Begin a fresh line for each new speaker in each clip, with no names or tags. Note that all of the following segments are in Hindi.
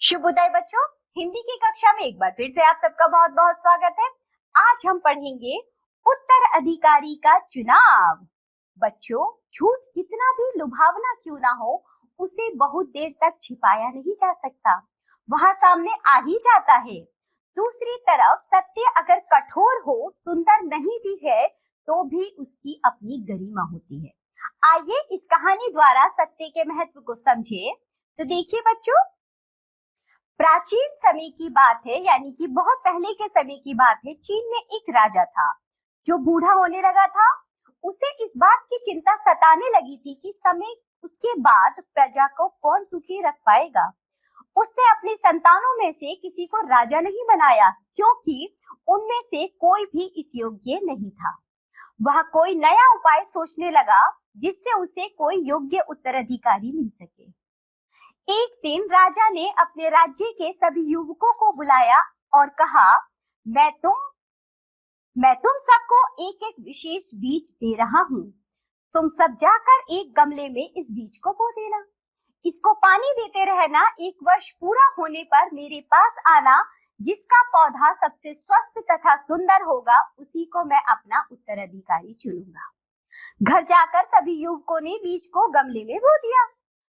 शुभोदय बच्चों, हिंदी की कक्षा में एक बार फिर से आप सबका बहुत बहुत स्वागत है। आज हम पढ़ेंगे उत्तराधिकारी का चुनाव। बच्चों, झूठ कितना भी लुभावना क्यों ना हो, उसे बहुत देर तक छिपाया नहीं जा सकता, वह सामने आ ही जाता है। दूसरी तरफ सत्य अगर कठोर हो, सुंदर नहीं भी है, तो भी उसकी अपनी गरिमा होती है। आइए इस कहानी द्वारा सत्य के महत्व को समझे। तो देखिए बच्चों, प्राचीन समय की बात है, यानी कि बहुत पहले के समय की बात है। चीन में एक राजा था जो बूढ़ा होने लगा था। उसे इस बात की चिंता सताने लगी थी कि समय उसके बाद प्रजा को कौन सुखी रख पाएगा। उसने अपनी संतानों में से किसी को राजा नहीं बनाया, क्योंकि उनमें से कोई भी इस योग्य नहीं था। वह कोई नया उपाय सोचने लगा जिससे उसे कोई योग्य उत्तराधिकारी मिल सके। एक दिन राजा ने अपने राज्य के सभी युवकों को बुलाया और कहा, मैं तुम सबको एक एक विशेष बीज दे रहा हूँ। तुम सब जाकर एक गमले में इस बीज को बो देना। इसको पानी देते रहना। एक वर्ष पूरा होने पर मेरे पास आना। जिसका पौधा सबसे स्वस्थ तथा सुंदर होगा, उसी को मैं अपना उत्तराधिकारी चुनूंगा। घर जाकर सभी युवकों ने बीज को गमले में बो दिया।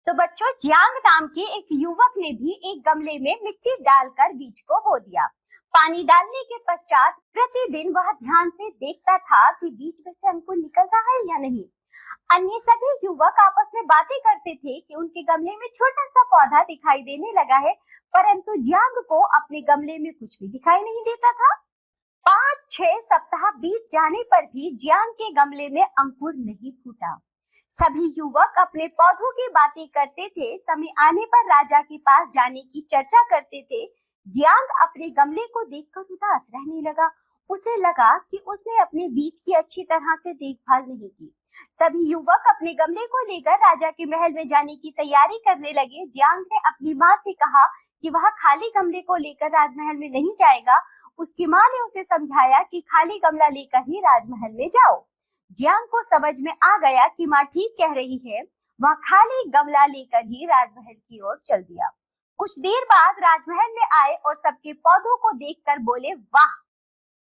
तो बच्चों, जियांग नाम के एक युवक ने भी एक गमले में मिट्टी डालकर बीज को बो दिया। पानी डालने के पश्चात प्रतिदिन वह ध्यान से देखता था कि बीज में से अंकुर निकल रहा है या नहीं। अन्य सभी युवक आपस में बातें करते थे कि उनके गमले में छोटा सा पौधा दिखाई देने लगा है, परंतु जियांग को अपने गमले में कुछ भी दिखाई नहीं देता था। 5-6 सप्ताह बीत जाने पर भी जियांग के गमले में अंकुर नहीं फूटा। सभी युवक अपने पौधों की बातें करते थे। समय आने पर राजा के पास जाने की चर्चा करते थे। जियांग अपने गमले को देखकर उदास रहने लगा। उसे लगा कि उसने अपने बीज की अच्छी तरह से देखभाल नहीं की। सभी युवक अपने गमले को लेकर राजा के महल में जाने की तैयारी करने लगे। जियांग ने अपनी माँ से कहा कि वह खाली गमले को लेकर राजमहल में नहीं जाएगा। उसकी माँ ने उसे समझाया कि खाली गमला लेकर ही राजमहल में जाओ। जियांग को समझ में आ गया कि माँ ठीक कह रही है। वह खाली गमला लेकर ही राजमहल की ओर चल दिया। कुछ देर बाद राजमहल में आए और सबके पौधों को देखकर बोले, वाह।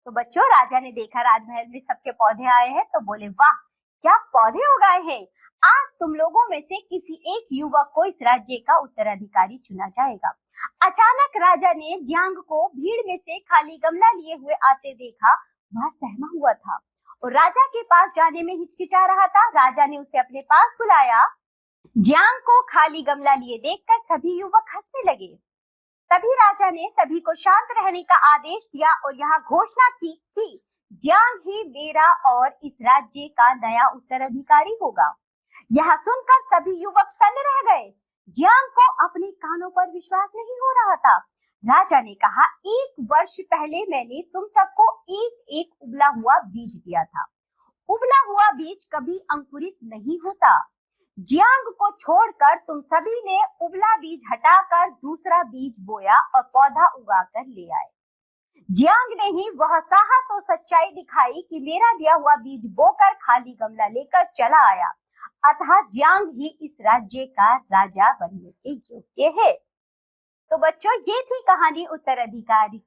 तो बच्चों, राजा ने देखा राजमहल में सबके पौधे आए हैं तो बोले, वाह, क्या पौधे उगाए हैं। आज तुम लोगों में से किसी एक युवक को इस राज्य का उत्तराधिकारी चुना जाएगा। अचानक राजा ने जियांग को भीड़ में से खाली गमला लिए हुए आते देखा। वह सहमा हुआ था और राजा के पास जाने में हिचकिचा रहा था। राजा ने उसे अपने पास बुलाया। जियांग को खाली गमला लिए देखकर सभी युवक हंसने लगे। तभी राजा ने सभी को शांत रहने का आदेश दिया और यहाँ घोषणा की कि जियांग ही मेरा और इस राज्य का नया उत्तराधिकारी होगा। यह सुनकर सभी युवक सन्न रह गए। जियांग को अपने कानों पर विश्वास नहीं हो रहा था। राजा ने कहा, 1 वर्ष पहले मैंने तुम सबको एक एक उबला हुआ बीज दिया था। उबला हुआ बीज कभी अंकुरित नहीं होता। जियांग को छोड़कर तुम सभी ने उबला बीज हटाकर दूसरा बीज बोया और पौधा उगाकर ले आए। जियांग ने ही वह साहस और सच्चाई दिखाई कि मेरा दिया हुआ बीज बोकर खाली गमला लेकर चला आया। अतः जियांग ही इस राज्य का राजा बनने के योग्य है। तो बच्चों, ये थी कहानी उत्तराधिकारी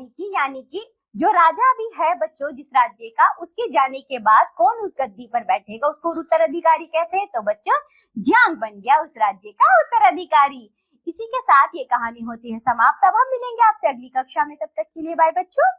की, यानी कि जो राजा भी है बच्चों जिस राज्य का, उसके जाने के बाद कौन उस गद्दी पर बैठेगा, उसको उत्तराधिकारी कहते हैं। तो बच्चों, जियांग बन गया उस राज्य का उत्तराधिकारी। इसी के साथ ये कहानी होती है समाप्त। अब हम मिलेंगे आपसे अगली कक्षा में, तब तक के लिए बाय बच्चों।